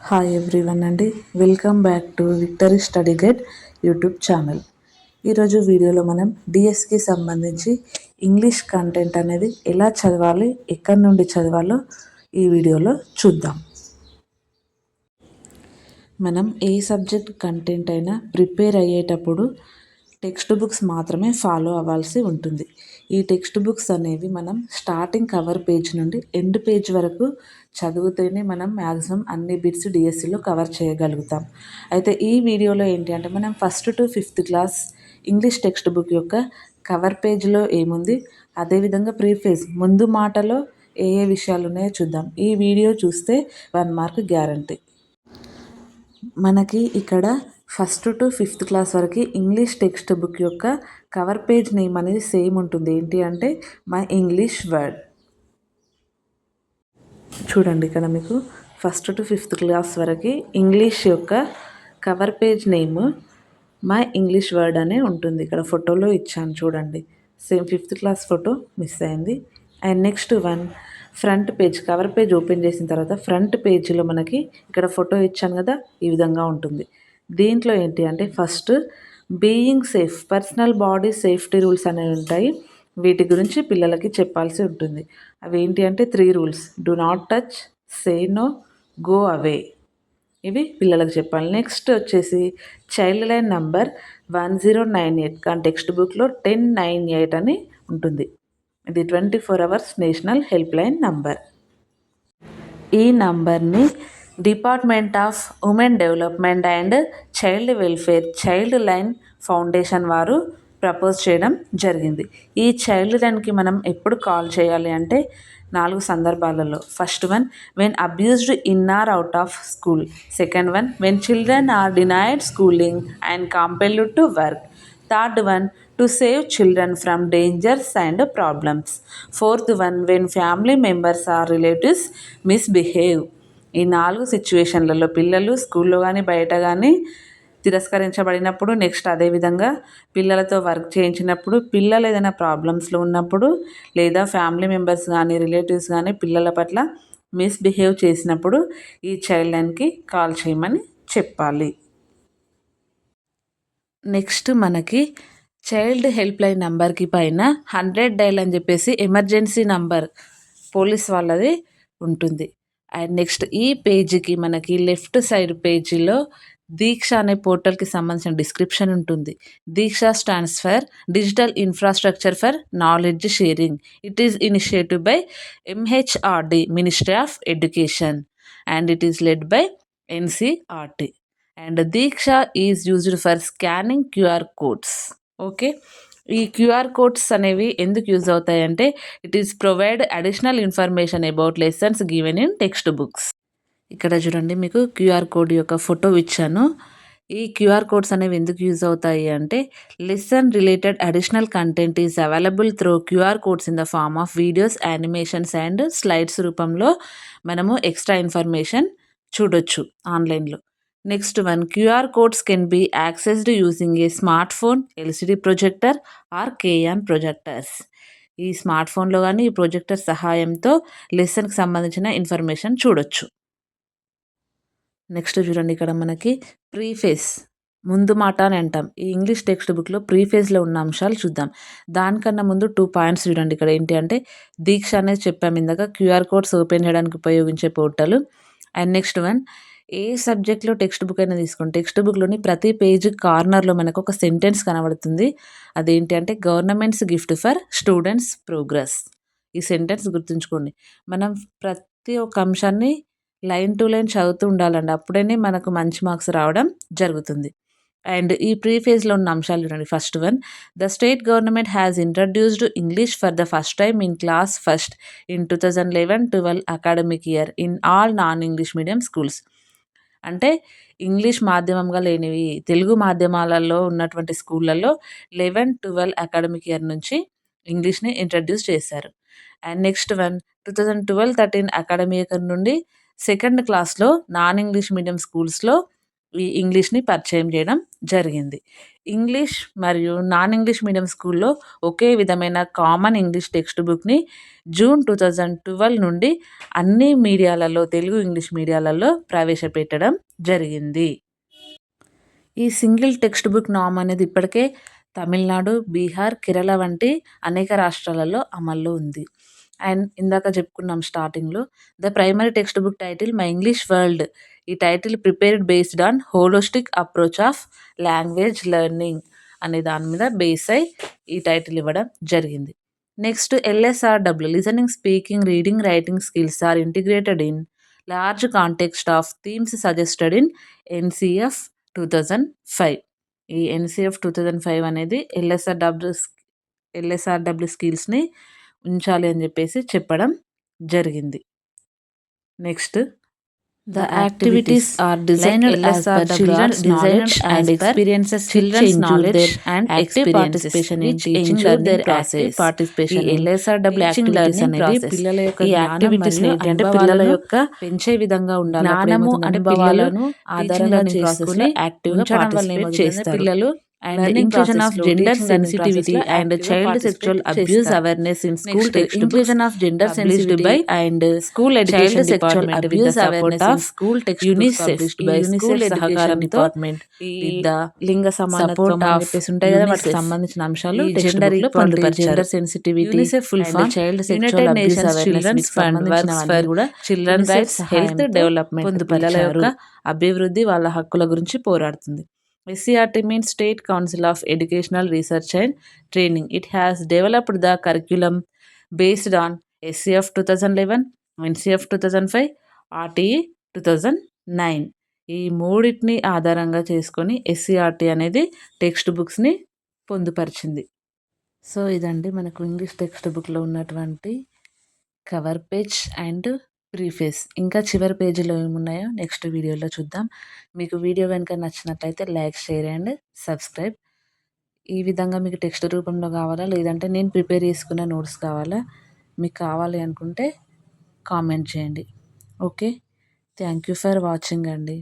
Hi everyone అండి, welcome back to victory study guide YouTube channel. ఈరోజు వీడియోలో మనం డిఎస్కి సంబంధించి ఇంగ్లీష్ కంటెంట్ అనేది ఎలా చదవాలి, ఎక్కడి నుండి చదవాలో ఈ వీడియోలో చూద్దాం. మనం ఏ సబ్జెక్ట్ కంటెంట్ అయినా ప్రిపేర్ అయ్యేటప్పుడు టెక్స్ట్ బుక్స్ మాత్రమే ఫాలో అవ్వాల్సి ఉంటుంది. ఈ టెక్స్ట్ బుక్స్ అనేవి మనం స్టార్టింగ్ కవర్ పేజ్ నుండి ఎండ్ పేజ్ వరకు చదివితేనే మనం మ్యాక్సిమం అన్ని బిట్స్ డిఎస్సిలో కవర్ చేయగలుగుతాం. అయితే ఈ వీడియోలో ఏంటి అంటే మనం 1st to 5th class English text book యొక్క కవర్ పేజ్లో ఏముంది, అదేవిధంగా ప్రీఫేజ్ ముందు మాటలో ఏ ఏ విషయాలు ఉన్నాయో చూద్దాం. ఈ వీడియో చూస్తే 1 మార్క్ గ్యారంటీ. మనకి ఇక్కడ 1st to 5th క్లాస్ వరకు ఇంగ్లీష్ టెక్స్ట్ బుక్ యొక్క కవర్ పేజ్ నేమ్ అనేది సేమ్ ఉంటుంది. ఏంటి అంటే మై ఇంగ్లీష్ వర్డ్. చూడండి, ఇక్కడ మీకు 1st to 5th క్లాస్ వరకు ఇంగ్లీష్ యొక్క cover page name my English word అనే ఉంటుంది. ఇక్కడ ఫోటోలో ఇచ్చాను చూడండి, same 5th class photo miss అయింది. And next one front page, cover page open చేసిన తర్వాత ఫ్రంట్ పేజీలో మనకి ఇక్కడ ఫోటో ఇచ్చాను కదా, ఈ విధంగా ఉంటుంది. దీంట్లో ఏంటి అంటే first being safe, personal body safety rules అనేవి ఉంటాయి. వీటి గురించి పిల్లలకి చెప్పాల్సి ఉంటుంది. అవి ఏంటి అంటే 3 rules: do not touch, say no, go away. ఇవి పిల్లలకు చెప్పాలి. నెక్స్ట్ వచ్చేసి చైల్డ్ లైన్ నంబర్ 1098, కానీ టెక్స్ట్ బుక్లో 1098 అని ఉంటుంది. ఇది 24 hours national help line number. ఈ నంబర్ని department of women development and child welfare child line foundation వారు ప్రపోజ్ చేయడం జరిగింది. ఈ చైల్డ్ లైన్కి మనం ఎప్పుడు కాల్ చేయాలి అంటే 4 సందర్భాలలో. First one, when abused in or out of school. Second one, when children are denied schooling and compelled to work. Third one, to save children from dangers and problems. Fourth one, when family members or relatives misbehave. ఈ 4 సిచ్యువేషన్లలో పిల్లలు స్కూల్లో కానీ బయట కానీ తిరస్కరించబడినప్పుడు, next అదేవిధంగా పిల్లలతో work చేయించినప్పుడు, పిల్లలు ఏదైనా ప్రాబ్లమ్స్లో ఉన్నప్పుడు, లేదా ఫ్యామిలీ మెంబర్స్ కానీ రిలేటివ్స్ కానీ పిల్లల పట్ల మిస్బిహేవ్ చేసినప్పుడు ఈ చైల్డ్ లైన్కి కాల్ చేయమని చెప్పాలి. నెక్స్ట్ మనకి చైల్డ్ హెల్ప్ లైన్ నంబర్కి పైన 100 డైల్ అని చెప్పేసి ఎమర్జెన్సీ నంబర్ పోలీస్ వాళ్ళది ఉంటుంది. అండ్ నెక్స్ట్ ఈ పేజీకి మనకి లెఫ్ట్ సైడ్ పేజీలో దీక్ష అనే పోర్టల్కి సంబంధించిన డిస్క్రిప్షన్ ఉంటుంది. Diksha stands for digital infrastructure for knowledge sharing. It is initiative by MHRD, ministry of education, and it is led by NCERT. And Diksha is used for scanning QR codes. Okay, ఈ QR codes అనేవి ఎందుకు use అవుతాయంటే it is provide additional information about lessons given in textbooks. ఇక్కడ చూడండి, మీకు QR code యొక్క photo ఇచ్చాను. ఈ QR కోడ్స్ అనేవి ఎందుకు యూజ్ అవుతాయి అంటే lesson related additional content is available through QR codes in the form of videos, animations and slides రూపంలో మనము ఎక్స్ట్రా ఇన్ఫర్మేషన్ చూడొచ్చు ఆన్లైన్లో. Next one, QR codes can be accessed using a smart phone, LCD projector or KN projectors. ఈ smart ఫోన్లో కానీ ఈ projector సహాయంతో లెసన్కి సంబంధించిన ఇన్ఫర్మేషన్ చూడొచ్చు. నెక్స్ట్ చూడండి, ఇక్కడ మనకి ప్రీఫేస్, ముందు మాట అని అంటాం. ఈ ఇంగ్లీష్ టెక్స్ట్ బుక్లో ప్రీఫేజ్లో ఉన్న అంశాలు చూద్దాం. దానికన్నా ముందు 2 పాయింట్స్ చూడండి. ఇక్కడ ఏంటి అంటే దీక్ష అనేది చెప్పాము ఇందాక, QR కోడ్స్ ఓపెన్ చేయడానికి ఉపయోగించే పోర్టల్. అండ్ నెక్స్ట్ వన్, ఏ సబ్జెక్ట్లో టెక్స్ట్ బుక్ అయినా తీసుకోండి, టెక్స్ట్ బుక్లోని ప్రతి పేజ్ కార్నర్లో మనకు ఒక సెంటెన్స్ కనబడుతుంది. అదేంటి అంటే governments gift for students progress. ఈ సెంటెన్స్ గుర్తుంచుకోండి. మనం ప్రతి ఒక్క అంశాన్ని లైన్ టు లైన్ చదువుతూ ఉండాలండి, అప్పుడే మనకు మంచి మార్క్స్ రావడం జరుగుతుంది. అండ్ ఈ ప్రీఫేజ్లో ఉన్న అంశాలు చూడండి. First one, the state government has introduced English for the first time in class first in 2011-12 academic year in all non English medium schools. అంటే ఇంగ్లీష్ మాధ్యమంగా లేనివి తెలుగు మాధ్యమాలలో ఉన్నటువంటి స్కూళ్ళల్లో 11-12 అకాడమిక్ ఇయర్ నుంచి ఇంగ్లీష్ని ఇంట్రడ్యూస్ చేశారు. And next one, 2012-13 academic year నుండి 2nd క్లాస్లో నాన్ ఇంగ్లీష్ మీడియం స్కూల్స్లో ఈ ఇంగ్లీష్ని పరిచయం చేయడం జరిగింది. ఇంగ్లీష్ మరియు నాన్ ఇంగ్లీష్ మీడియం స్కూల్లో ఒకే విధమైన కామన్ ఇంగ్లీష్ టెక్స్ట్ బుక్ని జూన్ 2012 నుండి అన్ని మీడియాలలో తెలుగు ఇంగ్లీష్ మీడియాలలో ప్రవేశపెట్టడం జరిగింది. ఈ సింగిల్ టెక్స్ట్ బుక్ నామ్ అనేది ఇప్పటికే తమిళనాడు, బీహార్, కేరళ వంటి అనేక రాష్ట్రాలలో అమల్లో ఉంది. అండ్ ఇందాక చెప్పుకున్నాం స్టార్టింగ్లో, the primary textbook title my English world. ఈ title prepared based on holistic approach of language learning అనే దాని మీద బేస్ అయి ఈ టైటిల్ ఇవ్వడం జరిగింది. Next LSRW listening, speaking, reading, writing skills are integrated in large context of themes suggested in NCF 2005. ఈ NCF 2005 అనేది LSRW స్కిల్స్ని ఉంచాలి అని చెప్పేసి చెప్పడం జరిగింది. Next The activities are designed as per children's knowledge and experiences, children's knowledge and active participation in teaching learning process. ఈ LSRW activities అనేవి పిల్లల యొక్క యాక్టివిటీస్ ఏంటంటే పిల్లల యొక్క పెంచే విధంగా ఉండాలి. జ్ఞానము అంటే పిల్లలను ఆధారంగా చేసుకుని యాక్టివ్గా పార్టిసిపేట్ చేస్తారు. పిల్లలు and inclusion of gender sensitivity and child sexual abuse awareness in school textbooks. Inclusion of gender sensitivity and school education child sexual abuse awareness in school textbooks UNICEF by school education department with the లింగ సమానత్వం అని చెప్పేసి ఉంటాయి కదా, వాటికి సంబంధించిన అంశాలు gender equality, gender sensitivity, UNICEF full form child sexual abuse awareness fund works for children rights health development. పిల్లల యొక్క అభివృద్ధి, వాళ్ళ హక్కుల గురించి పోరాడుతుంది. SCRT means State Council of Educational Research and Training. It has developed the curriculum based on SCF 2011, NCF 2005, RTE 2009. ఈ మూడింటిని ఆధారంగా చేసుకొని SCRT అనేది టెక్స్ట్ బుక్స్ని పొందుపరిచింది. సో ఇదండి మనకు ఇంగ్లీష్ టెక్స్ట్ బుక్లో ఉన్నటువంటి కవర్ పేజ్ అండ్ ప్రీఫేస్. ఇంకా చివరి పేజీలో ఏమున్నాయో నెక్స్ట్ వీడియోలో చూద్దాం. మీకు వీడియో కనుక నచ్చినట్లయితే లైక్, షేర్ అండ్ సబ్స్క్రైబ్. ఈ విధంగా మీకు టెక్స్ట్ రూపంలో కావాలా, లేదంటే నేను ప్రిపేర్ చేసుకున్న నోట్స్ కావాలా, మీకు కావాలి అనుకుంటే కామెంట్ చేయండి. Okay, thank you for watching అండి.